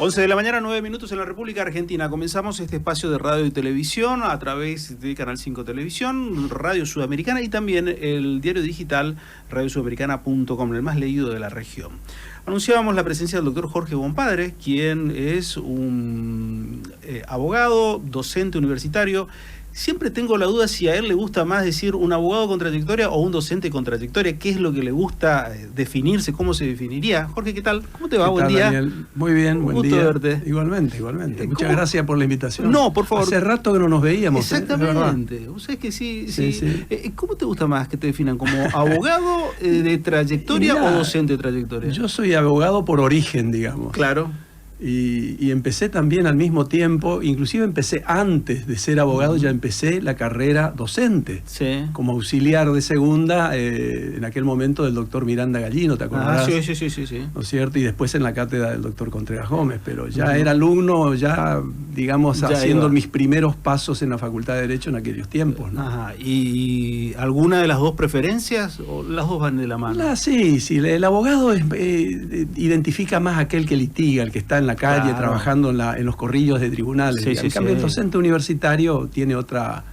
11 de la mañana, 9 minutos en la República Argentina. Comenzamos este espacio de radio y televisión a través de Canal 5 Televisión, Radio Sudamericana y también el diario digital radiosudamericana.com, el más leído de la región. Anunciábamos la presencia del doctor Jorge Bompadre, quien es un abogado, docente universitario. Siempre tengo la duda si a él le gusta más decir un abogado con trayectoria o un docente con trayectoria. ¿Qué es lo que le gusta definirse? ¿Cómo se definiría? Jorge, ¿qué tal? ¿Cómo te va? Buen día. Daniel? Muy bien, buen día. Verte. Igualmente. Muchas gracias por la invitación. No, por favor. Hace rato que no nos veíamos. Exactamente. O sea, es que sí. ¿Cómo te gusta más que te definan? ¿Como abogado de trayectoria o docente de trayectoria? Yo soy abogado por origen, digamos. Claro. Y empecé también al mismo tiempo, inclusive empecé antes de ser abogado, ya empecé la carrera docente, como auxiliar de segunda, en aquel momento del doctor Miranda Gallino, ¿te acordarás? Sí. ¿No es cierto? Y después en la cátedra del doctor Contreras Gómez, pero ya era alumno, ya, digamos, ya haciendo mis primeros pasos en la Facultad de Derecho en aquellos tiempos, ¿no? Ajá. ¿Y alguna de las dos preferencias o las dos van de la mano? Sí, el abogado identifica más aquel que litiga, el que está en la calle, trabajando en los corrillos de tribunales. En cambio, el docente universitario tiene otra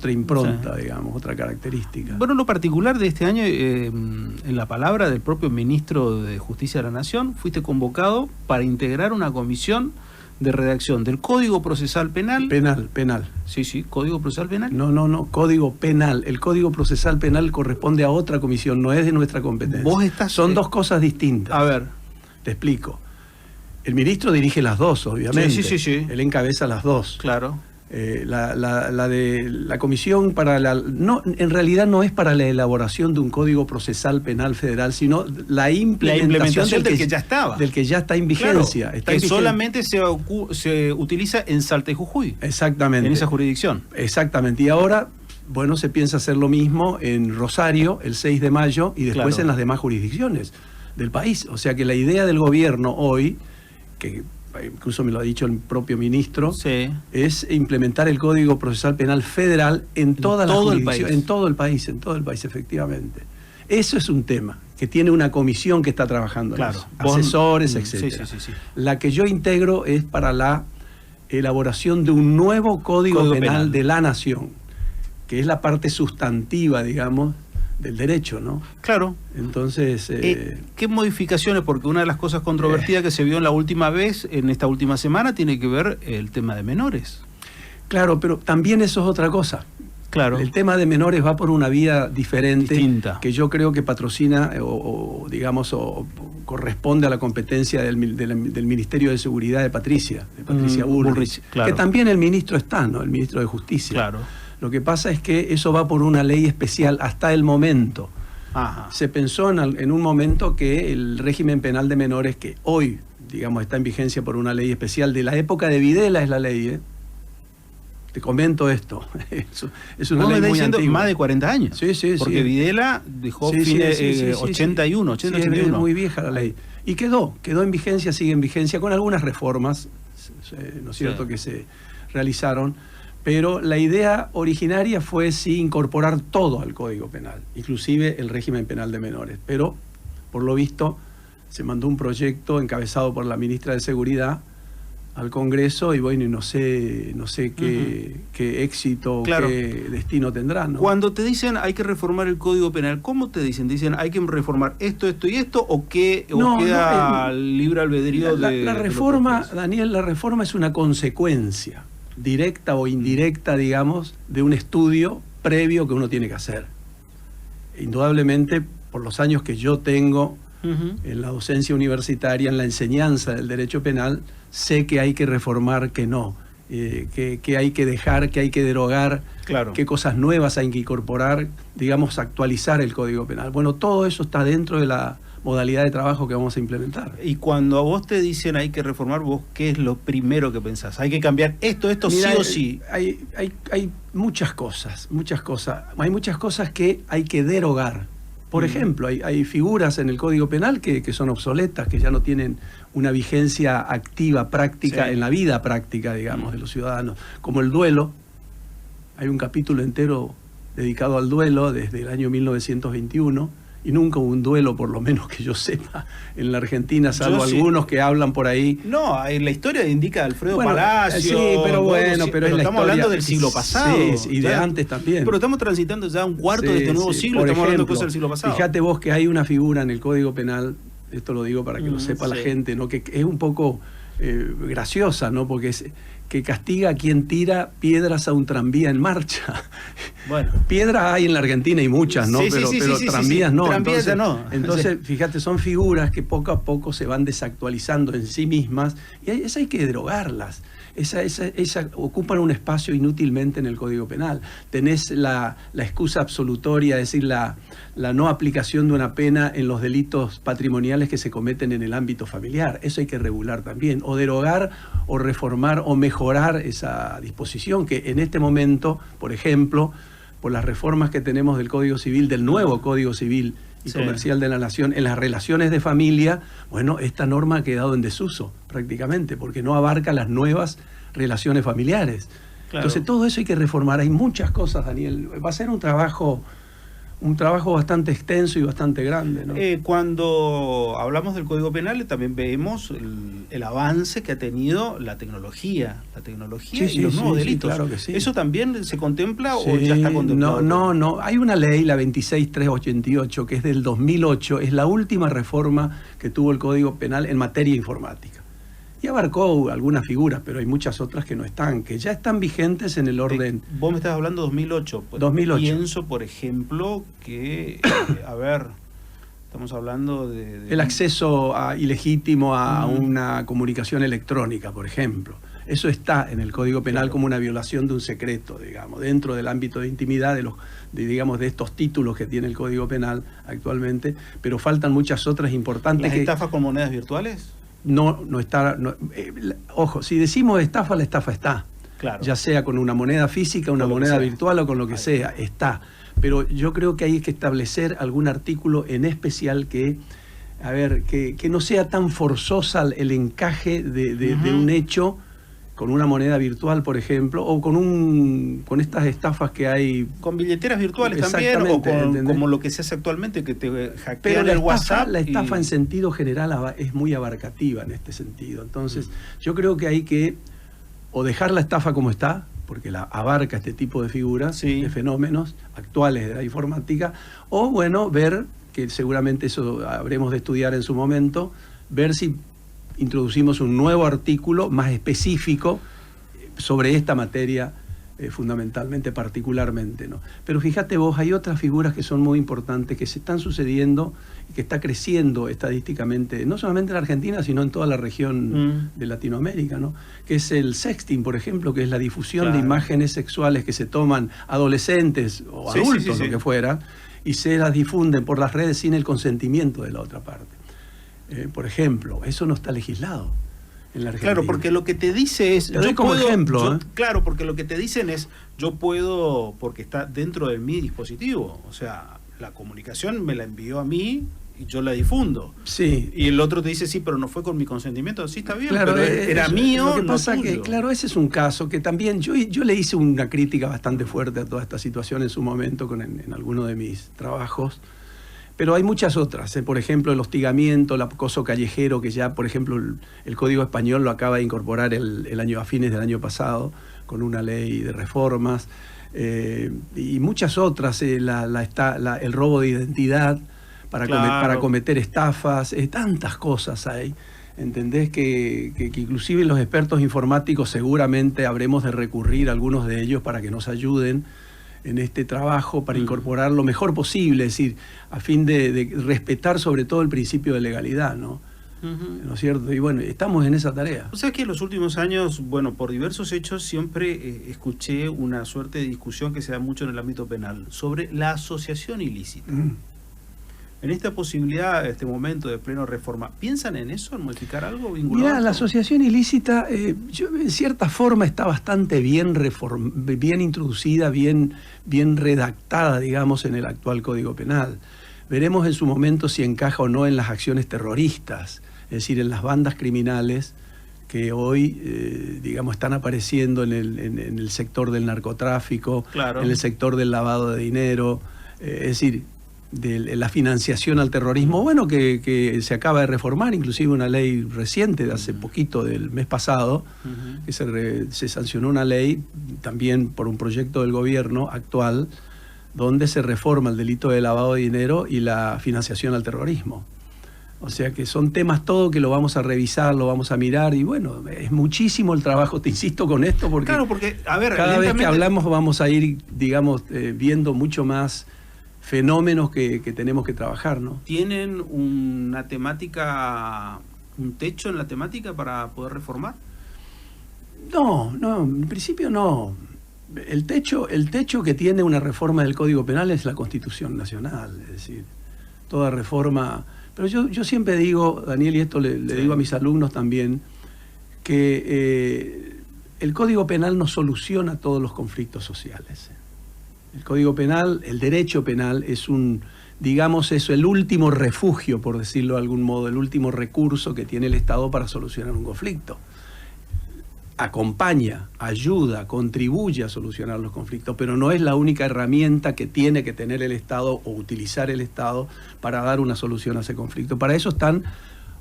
impronta, digamos, otra característica. Bueno, lo particular de este año, en la palabra del propio ministro de Justicia de la Nación, fuiste convocado para integrar una comisión de redacción del Código Procesal Penal. Penal. Sí, Código Procesal Penal. No, Código Penal. El Código Procesal Penal corresponde a otra comisión, no es de nuestra competencia. Son dos cosas distintas. A ver. Te explico. El ministro dirige las dos, obviamente. Sí. Él encabeza las dos. Claro. La comisión en realidad no es para la elaboración de un código procesal penal federal, sino la implementación del que ya estaba. Del que ya está en vigencia. Claro, solamente se utiliza en Salta y Jujuy. Exactamente. En esa jurisdicción. Exactamente. Y ahora, bueno, se piensa hacer lo mismo en Rosario el 6 de mayo y después en las demás jurisdicciones del país. O sea que la idea del gobierno hoy, que incluso me lo ha dicho el propio ministro, es implementar el Código Procesal Penal Federal en toda la jurisdicción, en todo el país, efectivamente. Eso es un tema que tiene una comisión que está trabajando en eso, asesores, etcétera. Sí. La que yo integro es para la elaboración de un nuevo Código Penal de la Nación, que es la parte sustantiva, digamos, del derecho, ¿no? Claro. Entonces... ¿qué modificaciones? Porque una de las cosas controvertidas que se vio en la última vez, en esta última semana, tiene que ver el tema de menores. Claro, pero también eso es otra cosa. Claro. El tema de menores va por una vía distinta, que yo creo que patrocina o corresponde a la competencia del Ministerio de Seguridad de Patricia Bullrich, claro. Que también el ministro está, ¿no? El ministro de Justicia. Claro. Lo que pasa es que eso va por una ley especial hasta el momento. Ajá. Se pensó en un momento que el régimen penal de menores, que hoy, digamos, está en vigencia por una ley especial, de la época de Videla es la ley, Te comento esto. Es una ley muy antigua. Más de 40 años. Sí. Porque Videla dejó 81, 81. Es muy vieja la ley. Y quedó en vigencia, sigue en vigencia, con algunas reformas, ¿no es cierto?, que se realizaron. Pero la idea originaria fue incorporar todo al Código Penal, inclusive el régimen penal de menores. Pero, por lo visto, se mandó un proyecto encabezado por la ministra de Seguridad al Congreso y bueno, no sé qué éxito, qué destino tendrá, ¿no? Cuando te dicen hay que reformar el Código Penal, ¿cómo te dicen? ¿Dicen hay que reformar esto y esto? ¿O queda libre albedrío la reforma, Daniel, la reforma es una consecuencia directa o indirecta, digamos, de un estudio previo que uno tiene que hacer. Indudablemente, por los años que yo tengo en la docencia universitaria, en la enseñanza del derecho penal, sé que hay que reformar, que no, que hay que dejar, que hay que derogar, qué cosas nuevas hay que incorporar, digamos, actualizar el Código Penal. Bueno, todo eso está dentro de la modalidad de trabajo que vamos a implementar. Y cuando a vos te dicen hay que reformar, ¿vos qué es lo primero que pensás? ¿Hay que cambiar esto Mira, sí o sí? Hay muchas cosas. Hay muchas cosas que hay que derogar. Por ejemplo, hay figuras en el Código Penal que son obsoletas, que ya no tienen una vigencia activa, práctica, en la vida práctica, digamos, de los ciudadanos, como el duelo. Hay un capítulo entero dedicado al duelo desde el año 1921, y nunca hubo un duelo, por lo menos que yo sepa, en la Argentina, salvo algunos que hablan por ahí. No, la historia indica a Alfredo Palacio. Sí, pero bueno, pero es la estamos historia, hablando del siglo pasado. Sí, y de antes también. Pero estamos transitando ya un cuarto de este nuevo siglo, estamos hablando de cosas del siglo pasado. Fíjate vos que hay una figura en el Código Penal, esto lo digo para que lo sepa la gente, ¿no? Que es un poco graciosa, ¿no? Porque es que castiga a quien tira piedras a un tranvía en marcha. Bueno. Piedras hay en la Argentina y muchas, ¿no? Pero tranvías no. Tranvías ya no. Entonces, fíjate, son figuras que poco a poco se van desactualizando en sí mismas y esas hay que derogarlas. Esa ocupan un espacio inútilmente en el Código Penal. Tenés la excusa absolutoria, es decir, la no aplicación de una pena en los delitos patrimoniales que se cometen en el ámbito familiar. Eso hay que regular también, o derogar, o reformar, o mejorar esa disposición que en este momento, por ejemplo, por las reformas que tenemos del Código Civil, del nuevo Código Civil y Comercial de la Nación, en las relaciones de familia, bueno, esta norma ha quedado en desuso prácticamente, porque no abarca las nuevas relaciones familiares. Claro. Entonces todo eso hay que reformar. Hay muchas cosas, Daniel. Va a ser un trabajo bastante extenso y bastante grande, ¿no? Cuando hablamos del Código Penal también vemos el avance que ha tenido la tecnología y los nuevos delitos. Claro que sí. ¿Eso también se contempla o ya está contemplado? No. Hay una ley, la 26388, que es del 2008, es la última reforma que tuvo el Código Penal en materia informática. Y abarcó algunas figuras, pero hay muchas otras que no están, que ya están vigentes en el orden. Vos me estás hablando de 2008. 2008. Pienso, por ejemplo, que, estamos hablando de... El acceso ilegítimo a una comunicación electrónica, por ejemplo. Eso está en el Código Penal como una violación de un secreto, digamos, dentro del ámbito de intimidad de estos títulos que tiene el Código Penal actualmente, pero faltan muchas otras importantes. ¿Las estafas con monedas virtuales? No está. Ojo, si decimos estafa, la estafa está. Claro. Ya sea con una moneda física, una moneda virtual o con lo que sea, está. Pero yo creo que hay que establecer algún artículo en especial que no sea tan forzosa el encaje de un hecho con una moneda virtual, por ejemplo, o con estas estafas que hay. Con billeteras virtuales también, o como lo que se hace actualmente, que te hackean el WhatsApp. La estafa en sentido general es muy abarcativa en este sentido. Entonces, yo creo que hay que o dejar la estafa como está, porque la abarca este tipo de figuras, de fenómenos actuales de la informática, o bueno, ver, que seguramente eso habremos de estudiar en su momento, ver si introducimos un nuevo artículo más específico sobre esta materia, fundamentalmente, particularmente, ¿no? Pero fíjate vos, hay otras figuras que son muy importantes, que se están sucediendo y que está creciendo estadísticamente, no solamente en la Argentina, sino en toda la región de Latinoamérica, ¿no? Que es el sexting, por ejemplo, que es la difusión de imágenes sexuales que se toman adolescentes o adultos, lo que fuera, y se las difunden por las redes sin el consentimiento de la otra parte. Por ejemplo, eso no está legislado en la Argentina. Claro, porque lo que te dice es... Te doy como ejemplo. Claro, porque lo que te dicen es, yo puedo, porque está dentro de mi dispositivo. O sea, la comunicación me la envió a mí y yo la difundo. Sí. Y el otro te dice, sí, pero no fue con mi consentimiento. Sí, está bien, claro, pero era mío, lo que no pasa tuyo. Que, claro, ese es un caso que también yo le hice una crítica bastante fuerte a toda esta situación en su momento en alguno de mis trabajos. Pero hay muchas otras, por ejemplo, el hostigamiento, el acoso callejero, que ya, por ejemplo, el Código Español lo acaba de incorporar a fines del año pasado, con una ley de reformas, y muchas otras, el robo de identidad para cometer estafas, tantas cosas hay. ¿Entendés? Que inclusive los expertos informáticos seguramente habremos de recurrir a algunos de ellos para que nos ayuden en este trabajo, para incorporar lo mejor posible, es decir, a fin de respetar sobre todo el principio de legalidad, ¿no? ¿No es cierto? Y bueno, estamos en esa tarea. O sea que en los últimos años, bueno, por diversos hechos, siempre escuché una suerte de discusión que se da mucho en el ámbito penal sobre la asociación ilícita. En esta posibilidad, este momento de pleno reforma, ¿piensan en eso, en modificar algo vinculado? Mira, la asociación ilícita, en cierta forma está bastante bien introducida, bien redactada, digamos, en el actual Código Penal. Veremos en su momento si encaja o no en las acciones terroristas, es decir, en las bandas criminales que hoy, digamos, están apareciendo en el sector del narcotráfico, en el sector del lavado de dinero, es decir, de la financiación al terrorismo, bueno, que se acaba de reformar, inclusive una ley reciente de hace poquito, del mes pasado, que se sancionó una ley también por un proyecto del gobierno actual, donde se reforma el delito de lavado de dinero y la financiación al terrorismo. O sea que son temas todo que lo vamos a revisar, lo vamos a mirar, y bueno, es muchísimo el trabajo, te insisto con esto, porque, claro, porque a ver, cada vez que hablamos vamos a ir, digamos, viendo mucho más fenómenos que tenemos que trabajar, ¿no? ¿Tienen una temática, un techo en la temática para poder reformar? No, en principio no. El techo que tiene una reforma del Código Penal es la Constitución Nacional, es decir, toda reforma. Pero yo siempre digo, Daniel, y esto le digo a mis alumnos también, que el Código Penal no soluciona todos los conflictos sociales. El Código Penal, el derecho penal, es digamos eso, el último refugio, por decirlo de algún modo, el último recurso que tiene el Estado para solucionar un conflicto. Acompaña, ayuda, contribuye a solucionar los conflictos, pero no es la única herramienta que tiene que tener el Estado o utilizar el Estado para dar una solución a ese conflicto. Para eso están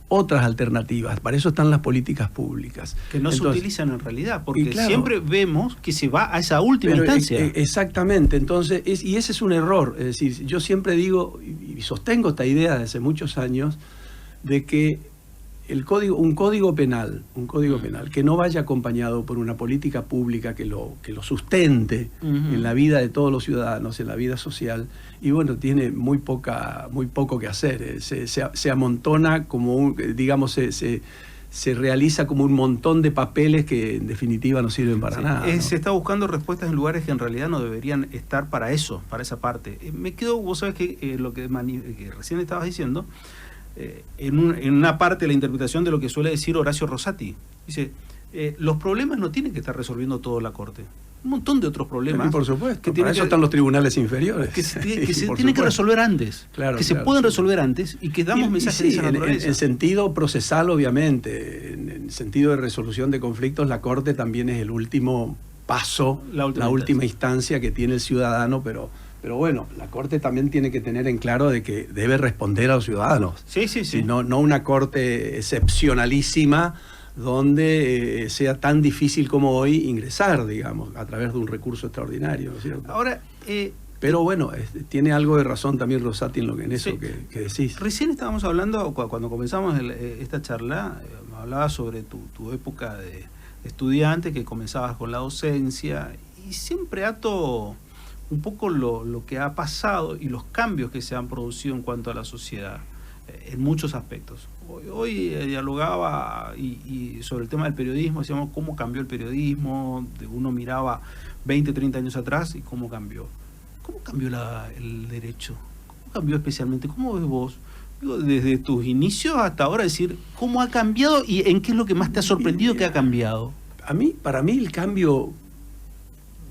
otras alternativas, para eso están las políticas públicas. Que no se utilizan en realidad, porque claro, siempre vemos que se va a esa última instancia. Exactamente, entonces, y ese es un error. Es decir, yo siempre digo, y sostengo esta idea desde hace muchos años, de que un código penal que no vaya acompañado por una política pública que lo sustente en la vida de todos los ciudadanos, en la vida social, y bueno, tiene muy poco que hacer. Se amontona como digamos, se realiza como un montón de papeles que en definitiva no sirven para nada, ¿no? Se está buscando respuestas en lugares que en realidad no deberían estar para eso, para esa parte. Me quedo, vos sabés que lo que recién estabas diciendo, en una parte de la interpretación de lo que suele decir Horacio Rosati. Dice, los problemas no tienen que estar resolviendo todo la Corte. Un montón de otros problemas. Sí, por supuesto, para eso están los tribunales inferiores. Que se tienen que resolver antes. Claro, se pueden resolver antes y que damos mensajes de esa naturaleza. En sentido procesal, obviamente, en sentido de resolución de conflictos, la Corte también es el último paso, la última instancia que tiene el ciudadano, pero bueno, la Corte también tiene que tener en claro de que debe responder a los ciudadanos. Sí. No una Corte excepcionalísima donde sea tan difícil como hoy ingresar, digamos, a través de un recurso extraordinario, ¿no es cierto? Ahora, pero bueno, tiene algo de razón también Rosati en eso que decís. Recién estábamos hablando, cuando comenzamos esta charla, hablabas sobre tu época de estudiante, que comenzabas con la docencia, y siempre ato un poco lo que ha pasado y los cambios que se han producido en cuanto a la sociedad, en muchos aspectos. Hoy dialogaba y sobre el tema del periodismo, decíamos cómo cambió el periodismo, uno miraba 20, 30 años atrás y cómo cambió. ¿Cómo cambió el derecho? ¿Cómo cambió especialmente? ¿Cómo ves vos? Digo, desde tus inicios hasta ahora, decir, ¿cómo ha cambiado y en qué es lo que más te ha sorprendido que ha cambiado? Para mí el cambio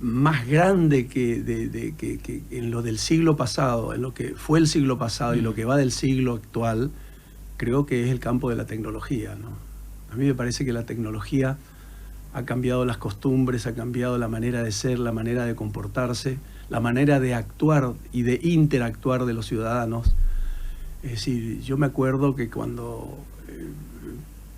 más grande que en lo del siglo pasado, en lo que fue el siglo pasado y lo que va del siglo actual, creo que es el campo de la tecnología, ¿no? A mí me parece que la tecnología ha cambiado las costumbres, ha cambiado la manera de ser, la manera de comportarse, la manera de actuar y de interactuar de los ciudadanos. Es decir, yo me acuerdo que cuando,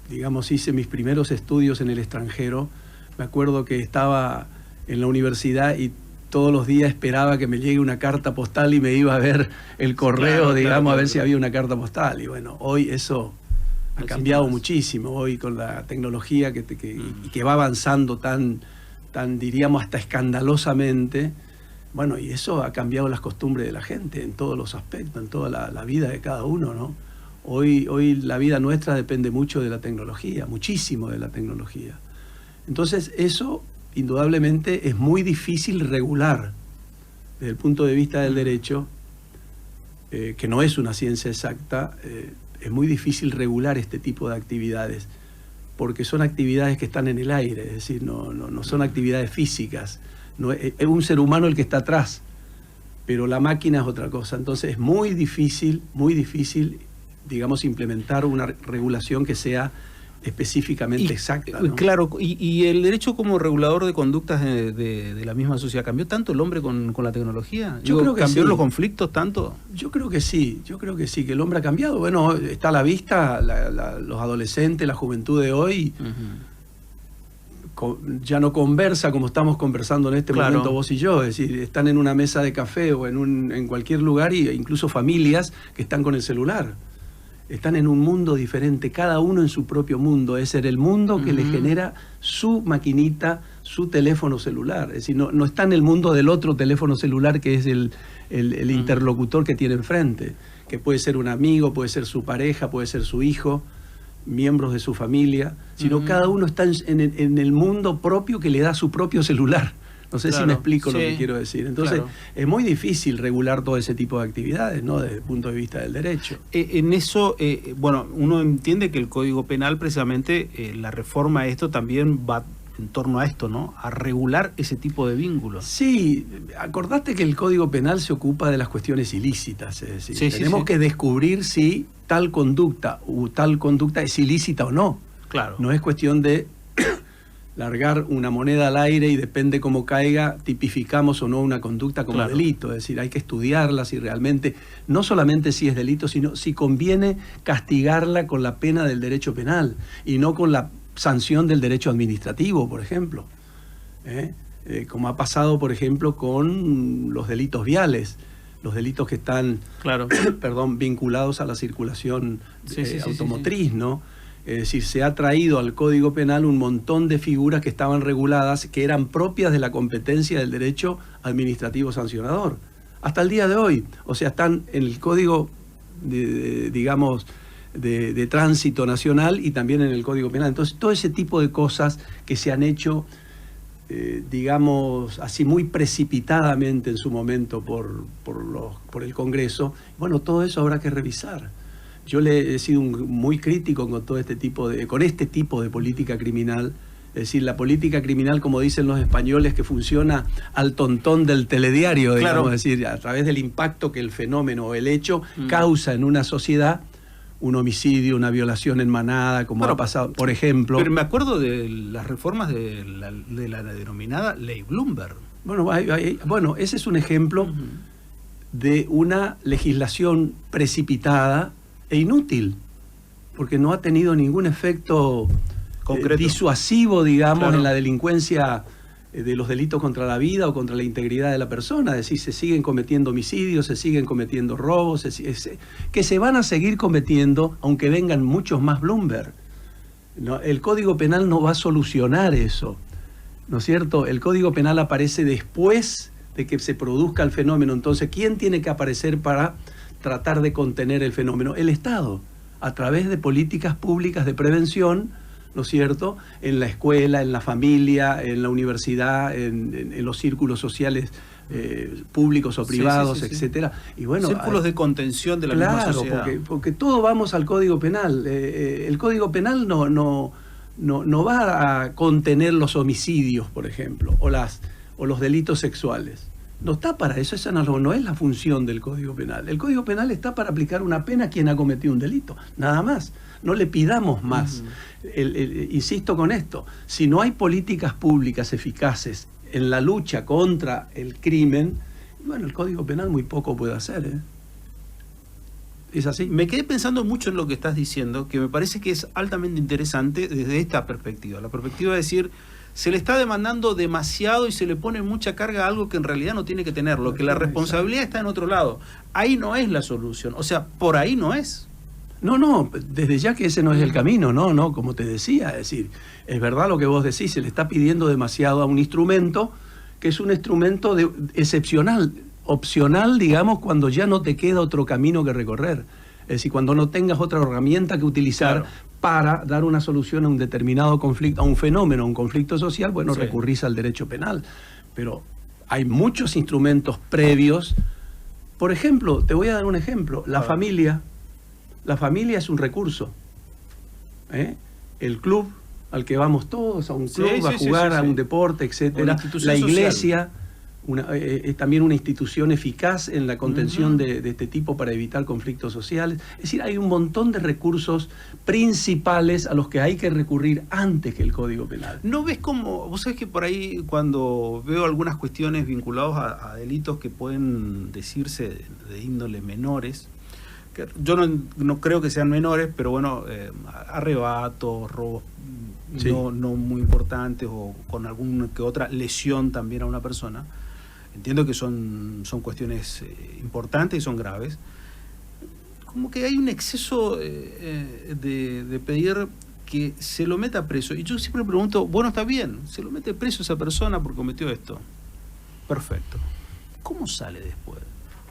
digamos, hice mis primeros estudios en el extranjero, me acuerdo que estaba en la universidad y todos los días esperaba que me llegue una carta postal y me iba a ver el correo, digamos, a ver si había una carta postal. Y bueno, hoy eso ha cambiado muchísimo. Hoy con la tecnología que va avanzando tan, diríamos, hasta escandalosamente, bueno, y eso ha cambiado las costumbres de la gente en todos los aspectos, en toda la vida de cada uno, ¿no? Hoy la vida nuestra depende mucho de la tecnología, muchísimo de la tecnología. Entonces eso indudablemente es muy difícil regular desde el punto de vista del derecho, que no es una ciencia exacta, es muy difícil regular este tipo de actividades, porque son actividades que están en el aire, es decir, no son actividades físicas, no, es un ser humano el que está atrás, pero la máquina es otra cosa. Entonces es muy difícil, digamos, implementar una regulación que sea específicamente exacta, ¿no? Claro, y el derecho como regulador de conductas de la misma sociedad, ¿cambió tanto el hombre con la tecnología? Yo creo que ¿cambió sí. los conflictos tanto? Yo creo que sí, que el hombre ha cambiado. Bueno, está a la vista, los adolescentes, la juventud de hoy, ya no conversa como estamos conversando en este momento vos y yo, es decir, están en una mesa de café o en cualquier lugar, e incluso familias que están con el celular. Están en un mundo diferente, cada uno en su propio mundo. Es el mundo que le genera su maquinita, su teléfono celular. Es decir, no está en el mundo del otro teléfono celular que es el interlocutor que tiene enfrente, que puede ser un amigo, puede ser su pareja, puede ser su hijo, miembros de su familia, sino cada uno está en el mundo propio que le da su propio celular. No sé si me explico lo que quiero decir. Entonces, es muy difícil regular todo ese tipo de actividades, ¿no? Desde el punto de vista del derecho. En eso, bueno, uno entiende que el Código Penal, precisamente, la reforma a esto también va en torno a esto, ¿no? A regular ese tipo de vínculos. Sí, acordate que el Código Penal se ocupa de las cuestiones ilícitas, es decir, tenemos que descubrir si tal conducta es ilícita o no. Claro. No es cuestión de largar una moneda al aire y depende cómo caiga, tipificamos o no una conducta como delito. Es decir, hay que estudiarla si realmente, no solamente si es delito, sino si conviene castigarla con la pena del derecho penal y no con la sanción del derecho administrativo, por ejemplo. Como ha pasado, por ejemplo, con los delitos viales, los delitos que están vinculados a la circulación automotriz, ¿no? Es decir, se ha traído al Código Penal un montón de figuras que estaban reguladas, que eran propias de la competencia del derecho administrativo sancionador. Hasta el día de hoy. O sea, están en el Código, de Tránsito Nacional y también en el Código Penal. Entonces, todo ese tipo de cosas que se han hecho, digamos, así muy precipitadamente en su momento por el Congreso, bueno, todo eso habrá que revisar. Yo le he sido muy crítico con todo este tipo de política criminal. Es decir, la política criminal, como dicen los españoles, que funciona al tontón del telediario, digamos, es decir, a través del impacto que el fenómeno o el hecho causa en una sociedad, un homicidio, una violación en manada, como ha pasado, por ejemplo. Pero me acuerdo de las reformas de la denominada Ley Bloomberg. Bueno, ese es un ejemplo de una legislación precipitada e inútil, porque no ha tenido ningún efecto disuasivo, digamos, en la delincuencia de los delitos contra la vida o contra la integridad de la persona. Es decir, se siguen cometiendo homicidios, se siguen cometiendo robos, que se van a seguir cometiendo aunque vengan muchos más Bloomberg. ¿No? El Código Penal no va a solucionar eso, ¿no es cierto? El Código Penal aparece después de que se produzca el fenómeno. Entonces, ¿quién tiene que aparecer para tratar de contener el fenómeno? El Estado, a través de políticas públicas de prevención, ¿no es cierto?, en la escuela, en la familia, en la universidad, en los círculos sociales públicos o privados, etcétera. Y bueno, círculos de contención de la misma sociedad. Porque todo vamos al Código Penal. El Código Penal no va a contener los homicidios, por ejemplo, o los delitos sexuales. No está para eso, esa no es la función del Código Penal. El Código Penal está para aplicar una pena a quien ha cometido un delito, nada más. No le pidamos más. Insisto con esto, si no hay políticas públicas eficaces en la lucha contra el crimen, bueno, el Código Penal muy poco puede hacer, ¿eh? ¿Es así? Me quedé pensando mucho en lo que estás diciendo, que me parece que es altamente interesante desde esta perspectiva. La perspectiva de decir, se le está demandando demasiado y se le pone mucha carga a algo que en realidad no tiene que tenerlo, que la responsabilidad está en otro lado. Ahí no es la solución, o sea, por ahí no es. No, desde ya que ese no es el camino, no, como te decía, es decir, es verdad lo que vos decís, se le está pidiendo demasiado a un instrumento que es un instrumento excepcional, opcional, digamos, cuando ya no te queda otro camino que recorrer. Es decir, cuando no tengas otra herramienta que utilizar para dar una solución a un determinado conflicto, a un fenómeno, a un conflicto social, bueno, recurrís al derecho penal. Pero hay muchos instrumentos previos. Por ejemplo, te voy a dar un ejemplo, la familia. La familia es un recurso. El club al que vamos todos, a un club, a jugar a un deporte, etcétera. La iglesia, es también una institución eficaz en la contención de este tipo para evitar conflictos sociales. Es decir, hay un montón de recursos principales a los que hay que recurrir antes que el Código Penal. ¿No ves cómo? Vos sabés que por ahí cuando veo algunas cuestiones vinculadas a delitos que pueden decirse de índole menores, que yo no creo que sean menores, pero bueno, arrebatos, robos Sí. no muy importantes o con alguna que otra lesión también a una persona. Entiendo que son cuestiones importantes y son graves. Como que hay un exceso de pedir que se lo meta preso. Y yo siempre me pregunto, bueno, está bien, se lo mete preso esa persona porque cometió esto. Perfecto. ¿Cómo sale después?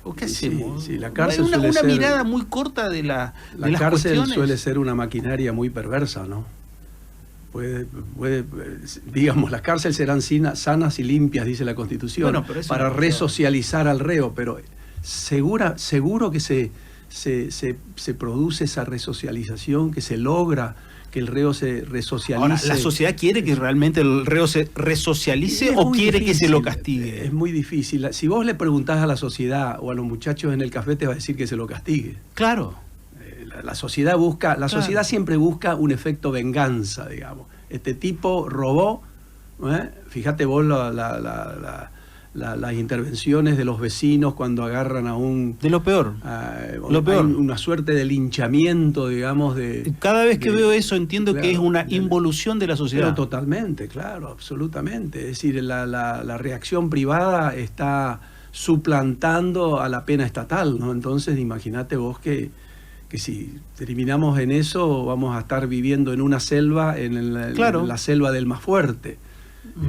¿O qué hacemos? Sí, la cárcel hay una suele ser, mirada muy corta de las cárcel cuestiones. suele ser una maquinaria muy perversa, ¿no? Digamos, las cárceles serán sanas y limpias, dice la Constitución, Bueno, pero eso para no resocializar al reo, pero seguro que se produce esa resocialización, que se logra que el reo se resocialice. Ahora, ¿la sociedad quiere que realmente el reo se resocialice o quiere que se lo castigue? Es muy difícil. Si vos le preguntás a la sociedad o a los muchachos en el café, te va a decir que se lo castigue. Claro. La sociedad sociedad siempre busca un efecto venganza, digamos. Este tipo robó, fíjate vos las intervenciones de los vecinos cuando agarran a un... De lo peor. Lo peor. Una suerte de linchamiento, digamos, Cada vez que veo eso entiendo claro, que es una involución de la sociedad. Pero totalmente, claro, absolutamente. Es decir, la reacción privada está suplantando a la pena estatal, ¿no? Entonces, imagínate vos que si terminamos en eso, vamos a estar viviendo en una selva, en la selva del más fuerte,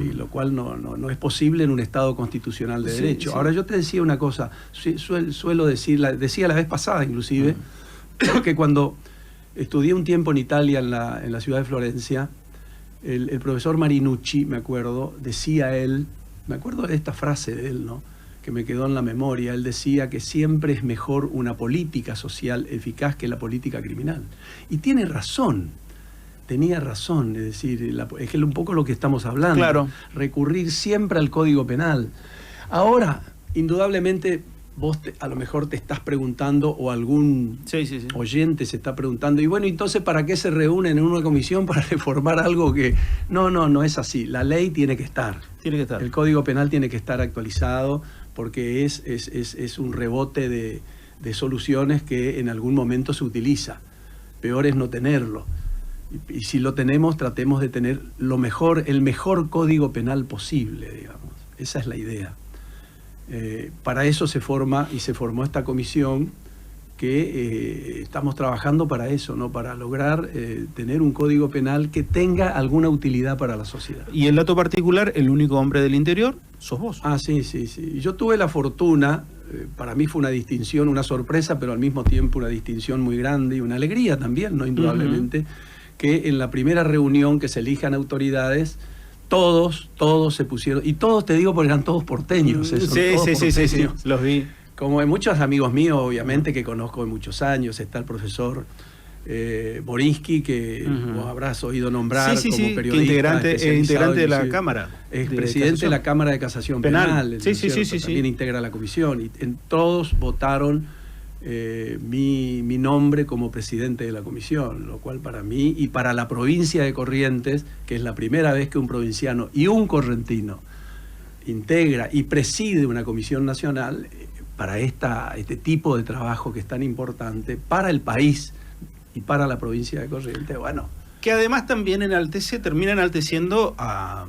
y lo cual no es posible en un Estado constitucional de derecho. Sí. Ahora, yo te decía una cosa, suelo decir, decía la vez pasada inclusive, que cuando estudié un tiempo en Italia, en la ciudad de Florencia, el profesor Marinucci, me acuerdo de esta frase de él, ¿no?, que me quedó en la memoria. Él decía que siempre es mejor una política social eficaz que la política criminal. Y tenía razón, es decir, es un poco lo que estamos hablando. Claro. Recurrir siempre al Código Penal. Ahora, indudablemente, vos a lo mejor te estás preguntando, o algún oyente se está preguntando, y bueno, entonces, ¿para qué se reúnen en una comisión para reformar algo que...? No es así. La ley tiene que estar. Tiene que estar. El Código Penal tiene que estar actualizado, porque es un rebote de soluciones que en algún momento se utiliza. Peor es no tenerlo. Y si lo tenemos, tratemos de tener el mejor Código Penal posible, digamos. Esa es la idea. Para eso se formó esta comisión, que estamos trabajando para eso, ¿no? Para lograr tener un Código Penal que tenga alguna utilidad para la sociedad. Y el dato particular, el único hombre del interior, sos vos. Ah, sí. Yo tuve la fortuna, para mí fue una distinción, una sorpresa, pero al mismo tiempo una distinción muy grande y una alegría también, ¿no? Indudablemente, que en la primera reunión que se elijan autoridades, todos se pusieron, y todos, te digo, porque eran todos porteños. Sí, los vi. Como hay muchos amigos míos, obviamente, que conozco de muchos años. Está el profesor Borinsky, que vos habrás oído nombrar como periodista. Integrante de la Cámara. Es presidente de la Cámara de Casación Penal. También integra la comisión. Y todos votaron mi nombre como presidente de la comisión, lo cual para mí y para la provincia de Corrientes, que es la primera vez que un provinciano y un correntino integra y preside una comisión nacional, para este tipo de trabajo que es tan importante para el país y para la provincia de Corrientes, bueno. Que además también termina enalteciendo a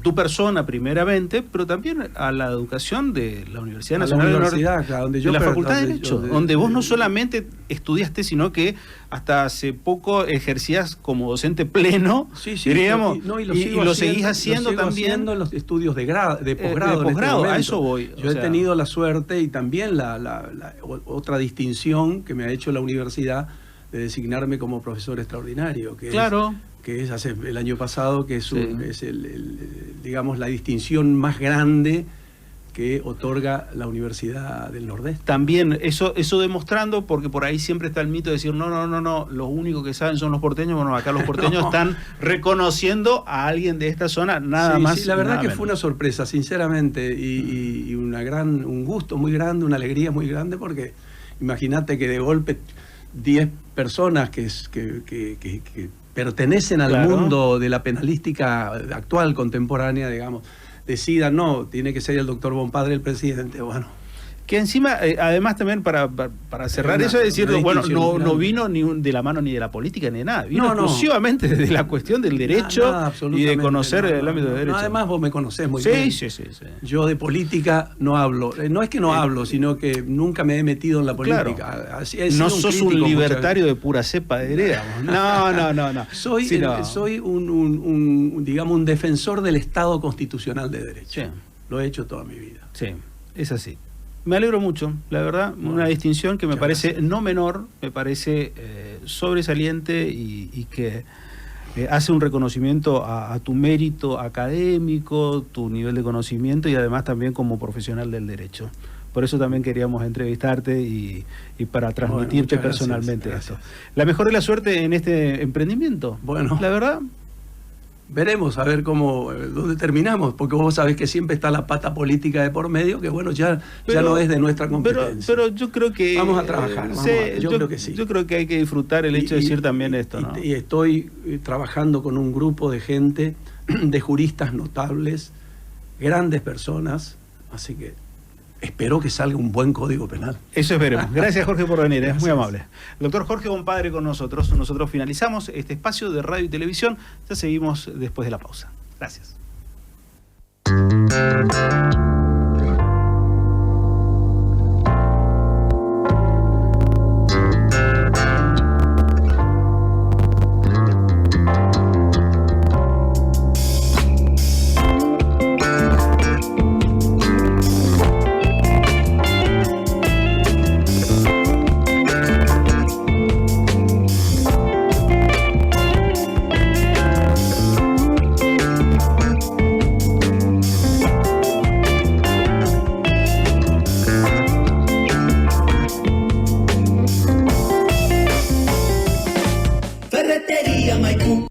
tu persona primeramente, pero también a la educación de la Universidad Nacional de la Facultad de Derecho, donde vos no solamente estudiaste, sino que hasta hace poco ejercías como docente pleno, diríamos, y lo seguís haciendo también. Haciendo los estudios de posgrado, a eso voy. Yo he tenido la suerte y también la otra distinción que me ha hecho la universidad de designarme como profesor extraordinario, que es hace el año pasado, que es digamos, la distinción más grande que otorga la Universidad del Nordeste. También eso demostrando, porque por ahí siempre está el mito de decir, no, los únicos que saben son los porteños. Bueno, acá los porteños están reconociendo a alguien de esta zona, nada más. Sí, la verdad que menos. fue una sorpresa, sinceramente, y un gusto muy grande, una alegría muy grande, porque imagínate que de golpe 10 personas que pertenecen al Claro. mundo de la penalística actual, contemporánea, digamos, decidan, no, tiene que ser el doctor Bompadre el presidente. Bueno, Que encima, además también para cerrar Una- eso, es decir, una bueno, distinción no grande. vino ni de la mano ni de la política ni de nada, vino No, no. exclusivamente de la cuestión del derecho nada, y de absolutamente, conocer no, el ámbito de derecho. además vos me conocés muy bien. Sí. Yo de política no hablo. No es que no hablo, sino que nunca me he metido en la política. Claro. He sido No sos crítico un muchas libertario de pura cepa de heredamos. No. Soy, Sí, no. soy digamos, un defensor del Estado constitucional de derecho. Sí. Lo he hecho toda mi vida. Sí, es así. Me alegro mucho, la verdad, Bueno, una distinción que me muchas parece gracias. no menor, me parece sobresaliente y que hace un reconocimiento a tu mérito académico, tu nivel de conocimiento y además también como profesional del derecho. Por eso también queríamos entrevistarte y para transmitirte muchas gracias, personalmente gracias. esto. La mejor de la suerte en este emprendimiento. Bueno. La verdad, Veremos a ver dónde terminamos, porque vos sabés que siempre está la pata política de por medio, que bueno, ya no es de nuestra competencia. pero yo creo que... Vamos a trabajar, yo creo que sí. Yo creo que hay que disfrutar el hecho de decir también esto, ¿no? Y estoy trabajando con un grupo de gente, de juristas notables, grandes personas, así que espero que salga un buen código penal. Eso esperemos. Gracias, Jorge, por venir, es muy Gracias. amable. El doctor Jorge Bompadre con nosotros. Nosotros finalizamos este espacio de radio y televisión. Ya seguimos después de la pausa. Gracias. Ferretería Maipú.